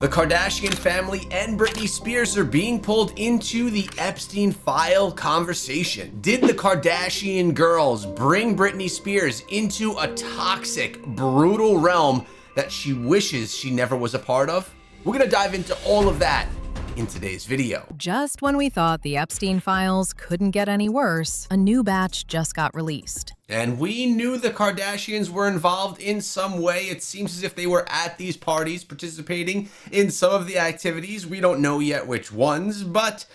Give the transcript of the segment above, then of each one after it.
The Kardashian family and Britney Spears are being pulled into the Epstein file conversation. Did the Kardashian girls bring Britney Spears into a toxic, brutal realm that she wishes she never was a part of? We're gonna dive into all of that in today's video. Just when we thought the Epstein files couldn't get any worse, a new batch just got released. And we knew the Kardashians were involved in some way. It seems as if they were at these parties participating in some of the activities. We don't know yet which ones, but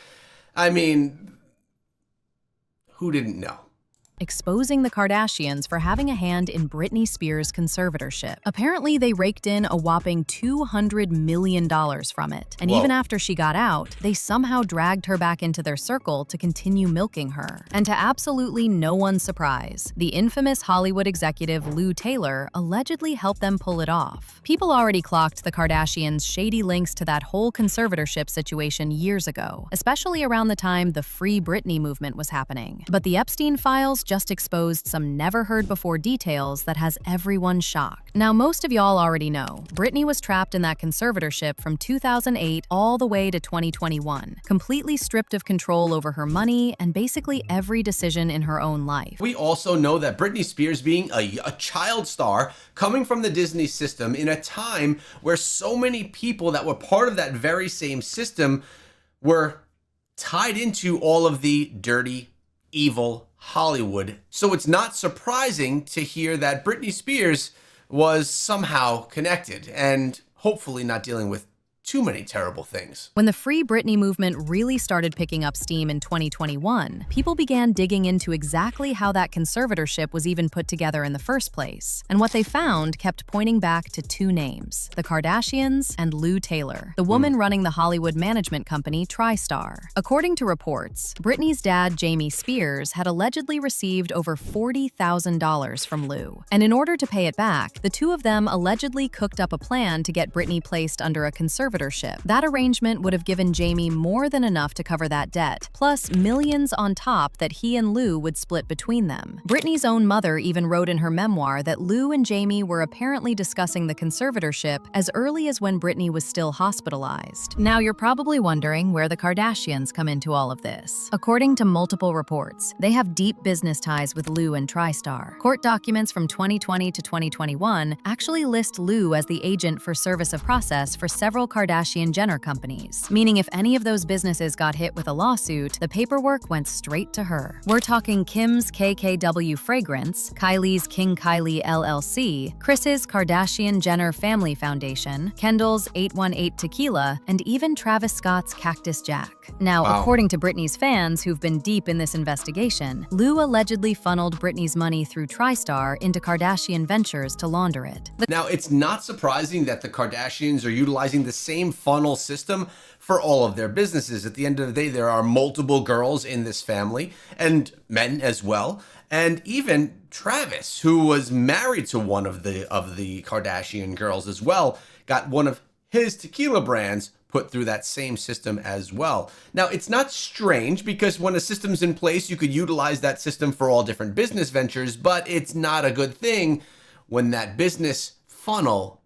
I mean, who didn't know? Exposing the Kardashians for having a hand in Britney Spears' conservatorship. Apparently, they raked in a whopping $200 million from it. And even after she got out, they somehow dragged her back into their circle to continue milking her. And to absolutely no one's surprise, the infamous Hollywood executive Lou Taylor allegedly helped them pull it off. People already clocked the Kardashians' shady links to that whole conservatorship situation years ago, especially around the time the Free Britney movement was happening. But the Epstein files just exposed some never-heard-before details that has everyone shocked. Now, most of y'all already know, Britney was trapped in that conservatorship from 2008 all the way to 2021, completely stripped of control over her money and basically every decision in her own life. We also know that Britney Spears being a child star coming from the Disney system in a time where so many people that were part of that very same system were tied into all of the dirty, evil Hollywood. So it's not surprising to hear that Britney Spears was somehow connected and hopefully not dealing with too many terrible things. When the Free Britney movement really started picking up steam in 2021, people began digging into exactly how that conservatorship was even put together in the first place. And what they found kept pointing back to two names, the Kardashians and Lou Taylor, the woman running the Hollywood management company TriStar. According to reports, Britney's dad, Jamie Spears, had allegedly received over $40,000 from Lou. And in order to pay it back, the two of them allegedly cooked up a plan to get Britney placed under a conservatorship. That arrangement would have given Jamie more than enough to cover that debt, plus millions on top that he and Lou would split between them. Britney's own mother even wrote in her memoir that Lou and Jamie were apparently discussing the conservatorship as early as when Britney was still hospitalized. Now you're probably wondering where the Kardashians come into all of this. According to multiple reports, they have deep business ties with Lou and TriStar. Court documents from 2020 to 2021 actually list Lou as the agent for service of process for several Kardashian-Jenner companies, meaning if any of those businesses got hit with a lawsuit, the paperwork went straight to her. We're talking Kim's KKW Fragrance, Kylie's King Kylie LLC, Kris's Kardashian-Jenner Family Foundation, Kendall's 818 Tequila, and even Travis Scott's Cactus Jack. Now, according to Britney's fans who've been deep in this investigation, Lou allegedly funneled Britney's money through TriStar into Kardashian Ventures to launder it. Now, it's not surprising that the Kardashians are utilizing the same funnel system for all of their businesses. At the end of the day, there are multiple girls in this family and men as well. And even Travis, who was married to one of the Kardashian girls as well, got one of his tequila brands put through that same system as well. Now, it's not strange because when a system's in place, you could utilize that system for all different business ventures, but it's not a good thing when that business funnel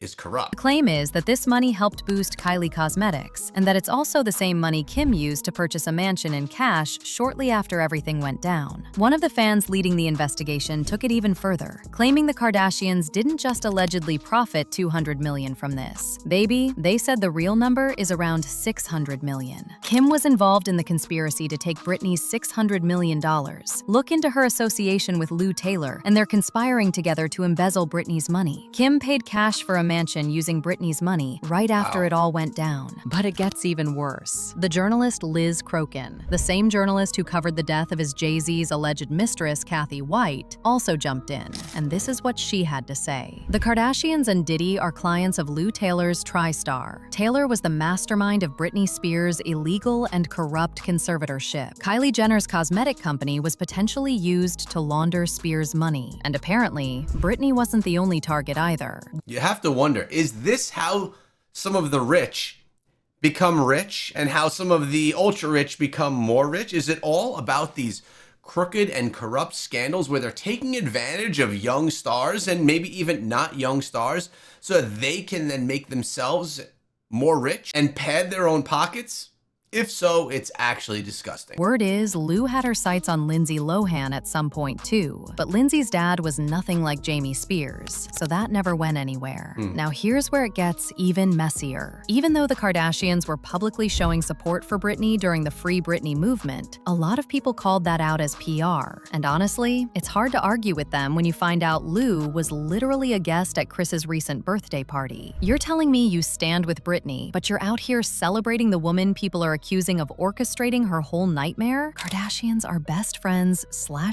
is corrupt. The claim is that this money helped boost Kylie Cosmetics, and that it's also the same money Kim used to purchase a mansion in cash shortly after everything went down. One of the fans leading the investigation took it even further, claiming the Kardashians didn't just allegedly profit $200 million from this. Baby, they said the real number is around $600 million. Kim was involved in the conspiracy to take Britney's $600 million. Look into her association with Lou Taylor, and they're conspiring together to embezzle Britney's money. Kim paid cash for a mansion using Britney's money right after it all went down. But it gets even worse. The journalist Liz Crokin, the same journalist who covered the death of his Jay-Z's alleged mistress, Kathy White, also jumped in, and this is what she had to say. The Kardashians and Diddy are clients of Lou Taylor's TriStar. Taylor was the mastermind of Britney Spears' illegal and corrupt conservatorship. Kylie Jenner's cosmetic company was potentially used to launder Spears' money, and apparently, Britney wasn't the only target either. You have to wonder, is this how some of the rich become rich and how some of the ultra rich become more rich? Is it all about these crooked and corrupt scandals where they're taking advantage of young stars and maybe even not young stars so that they can then make themselves more rich and pad their own pockets? If so, it's actually disgusting. Word is, Lou had her sights on Lindsay Lohan at some point too, but Lindsay's dad was nothing like Jamie Spears, so that never went anywhere. Now here's where it gets even messier. Even though the Kardashians were publicly showing support for Britney during the Free Britney movement, a lot of people called that out as PR. And honestly, it's hard to argue with them when you find out Lou was literally a guest at Chris's recent birthday party. You're telling me you stand with Britney, but you're out here celebrating the woman people are accusing of orchestrating her whole nightmare? Kardashians are best friends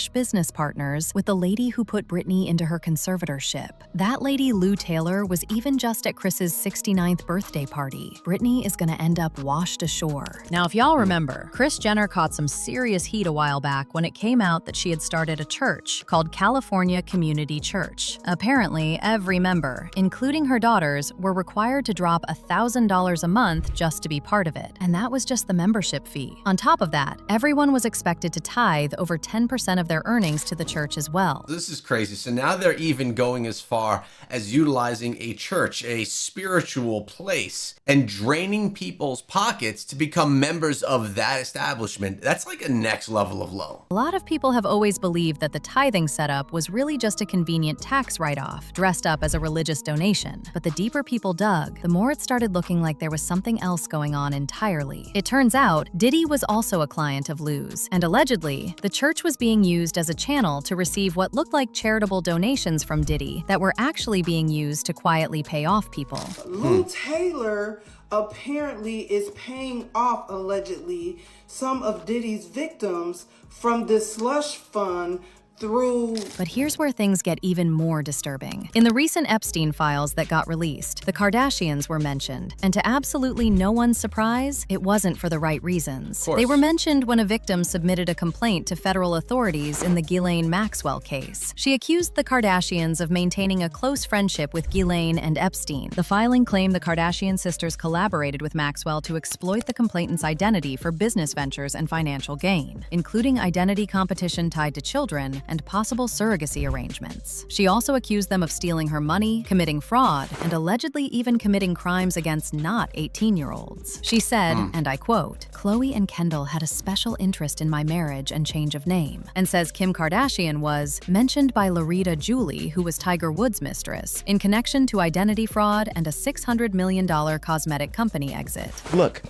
/ business partners with the lady who put Britney into her conservatorship. That lady, Lou Taylor, was even just at Chris's 69th birthday party. Britney is gonna end up washed ashore. Now, if y'all remember, Kris Jenner caught some serious heat a while back when it came out that she had started a church called California Community Church. Apparently, every member, including her daughters, were required to drop $1,000 a month just to be part of it. And that was just the membership fee. On top of that, everyone was expected to tithe over 10% of their earnings to the church as well. This is crazy. So now they're even going as far as utilizing a church, a spiritual place, and draining people's pockets to become members of that establishment. That's like a next level of low. A lot of people have always believed that the tithing setup was really just a convenient tax write-off, dressed up as a religious donation. But the deeper people dug, the more it started looking like there was something else going on entirely. It turns out, Diddy was also a client of Lou's, and allegedly, the church was being used as a channel to receive what looked like charitable donations from Diddy that were actually being used to quietly pay off people. Lou Taylor apparently is paying off, allegedly, some of Diddy's victims from this slush fund through... But here's where things get even more disturbing. In the recent Epstein files that got released, the Kardashians were mentioned, and to absolutely no one's surprise, it wasn't for the right reasons. They were mentioned when a victim submitted a complaint to federal authorities in the Ghislaine Maxwell case. She accused the Kardashians of maintaining a close friendship with Ghislaine and Epstein. The filing claimed the Kardashian sisters collaborated with Maxwell to exploit the complainant's identity for business ventures and financial gain, including identity competition tied to children and possible surrogacy arrangements. She also accused them of stealing her money, committing fraud, and allegedly even committing crimes against not 18-year-olds. She said, and I quote, "Khloe and Kendall had a special interest in my marriage and change of name," and says Kim Kardashian was mentioned by Larita Julie, who was Tiger Woods' mistress, in connection to identity fraud and a $600 million cosmetic company exit. Look,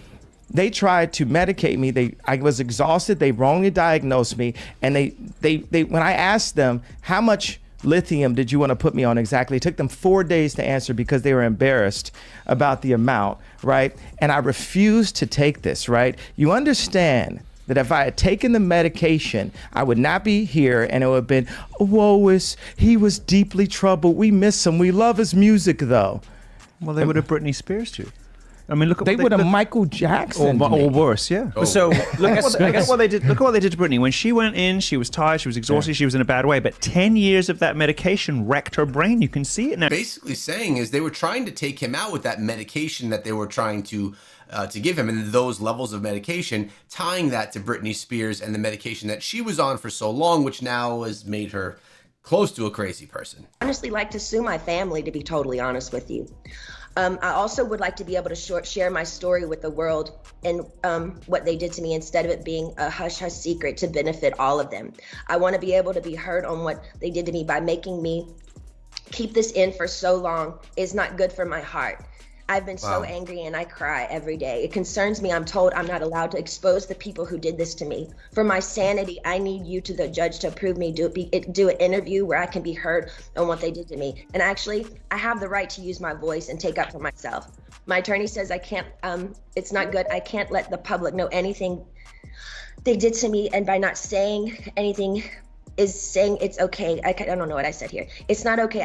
they tried to medicate me. I was exhausted. They wrongly diagnosed me. And they when I asked them, how much lithium did you want to put me on exactly? It took them 4 days to answer because they were embarrassed about the amount, right? And I refused to take this, right? You understand that if I had taken the medication, I would not be here, and it would have been, he was deeply troubled. We miss him. We love his music, though. Well, they would have Britney Spears too. I mean, look at they would have Michael Jackson or worse, yeah. Oh. So look at what they did. Look at what they did to Britney. When she went in, she was tired, she was exhausted, she was in a bad way. But 10 years of that medication wrecked her brain. You can see it now. Basically saying is they were trying to take him out with that medication that they were trying to give him, and those levels of medication, tying that to Britney Spears and the medication that she was on for so long, which now has made her close to a crazy person. Honestly, like to sue my family, to be totally honest with you. I also would like to be able to share my story with the world and what they did to me, instead of it being a hush-hush secret to benefit all of them. I want to be able to be heard on what they did to me. By making me keep this in for so long is not good for my heart. I've been so angry and I cry every day. It concerns me. I'm told I'm not allowed to expose the people who did this to me. For my sanity, I need you to the judge to approve me, do an interview where I can be heard on what they did to me. And actually, I have the right to use my voice and take up for myself. My attorney says I can't, it's not good. I can't let the public know anything they did to me. And by not saying anything is saying it's okay. I don't know what I said here. It's not okay.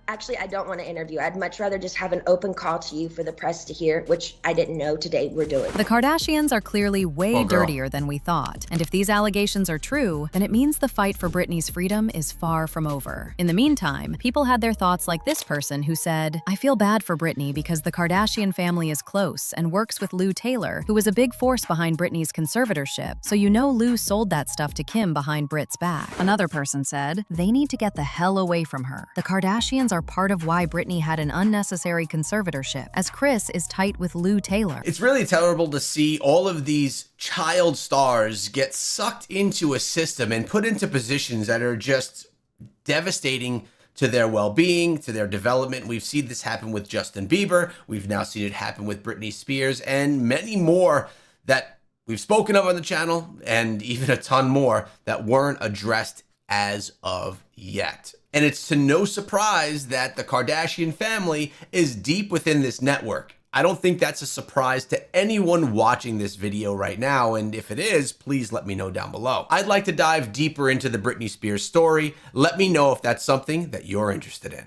Actually, I don't want to interview. I'd much rather just have an open call to you for the press to hear, which I didn't know today we're doing. The Kardashians are clearly way dirtier than we thought. And if these allegations are true, then it means the fight for Britney's freedom is far from over. In the meantime, people had their thoughts like this person who said, "I feel bad for Britney because the Kardashian family is close and works with Lou Taylor, who was a big force behind Britney's conservatorship. So you know Lou sold that stuff to Kim behind Brit's back." Another person said, "They need to get the hell away from her. The Kardashians are are part of why Britney had an unnecessary conservatorship, as Kris is tight with Lou Taylor. It's really terrible to see all of these child stars get sucked into a system and put into positions that are just devastating to their well-being, to their development. We've seen this happen with Justin Bieber. We've now seen it happen with Britney Spears and many more that we've spoken of on the channel, and even a ton more that weren't addressed as of yet. And it's to no surprise that the Kardashian family is deep within this network. I don't think that's a surprise to anyone watching this video right now, and if it is, please let me know down below. I'd like to dive deeper into the Britney Spears story. Let me know if that's something that you're interested in.